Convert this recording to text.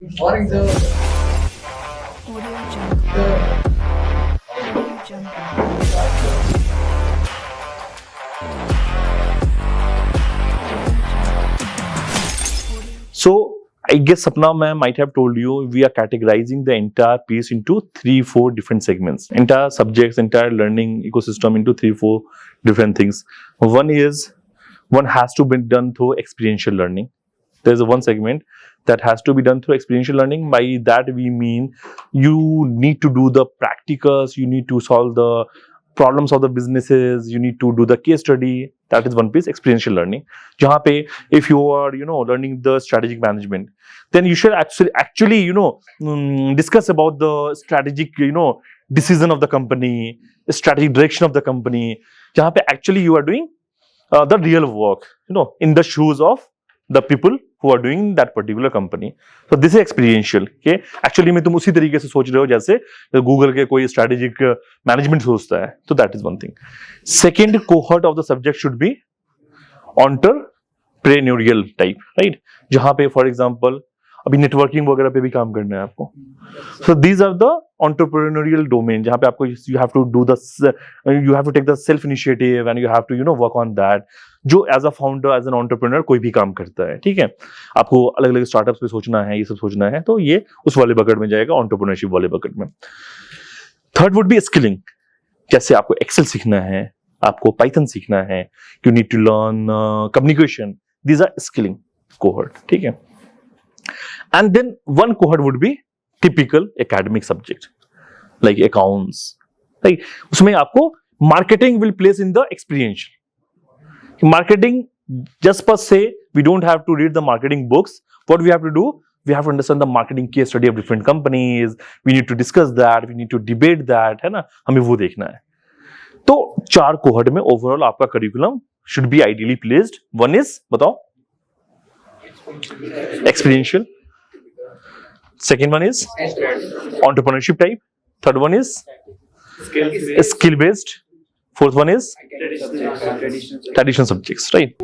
Audio Jungle. Audio Jungle. So I guess Sapna ma'am might have told you we are categorizing the entire piece into 3-4 different segments. Entire subjects, entire learning ecosystem into 3-4 different things. One has to be done through experiential learning. There's one segment that has to be done through experiential learning. By that we mean you need to do the practicals, you need to solve the problems of the businesses, you need to do the case study. That is one piece, experiential learning. Jahan pe, if you are learning the strategic management, then you should actually discuss about the strategic decision of the company, strategic direction of the company. Jahan pe actually you are doing the real work, in the shoes of the people who are doing that particular company. So this is experiential. Okay, actually में तुम उसी तरीके से सोच रहे हो जैसे Google के कोई strategic management सोचता है. So that is one thing. Second cohort of the subject should be entrepreneurial type, right? जहाँ पे for example अभी नेटवर्किंग वगैरह पे भी काम करना है आपको. So these are the entrepreneurial domain जहाँ पे आपको you have to take the self initiative and you have to work on that. जो as a founder, as an entrepreneur कोई भी काम करता है, ठीक है, आपको अलग अलग स्टार्टअप्स पे सोचना है, ये सब सोचना है, तो ये उस वाले बकेट में जाएगा, एंटरप्रेन्योरशिप वाले बकेट में. Third would be skilling. जैसे आपको एक्सेल सीखना है, आपको पाइथन सीखना है, you need to learn communication. These are skilling cohort, ठीक है. And then one cohort would be typical academic subject like accounts, right. उसमें आपको marketing will place in the experiential. Marketing, just per se, we don't have to read the marketing books. What we have to do, we have to understand the marketing case study of different companies. We need to discuss that. We need to debate that, है ना? हमें वो देखना है. तो 4 cohort में overall आपका curriculum should be ideally placed. One is, बताओ, experiential. Second one is entrepreneurship type. Third one is skill based. Fourth one is traditional subjects, right?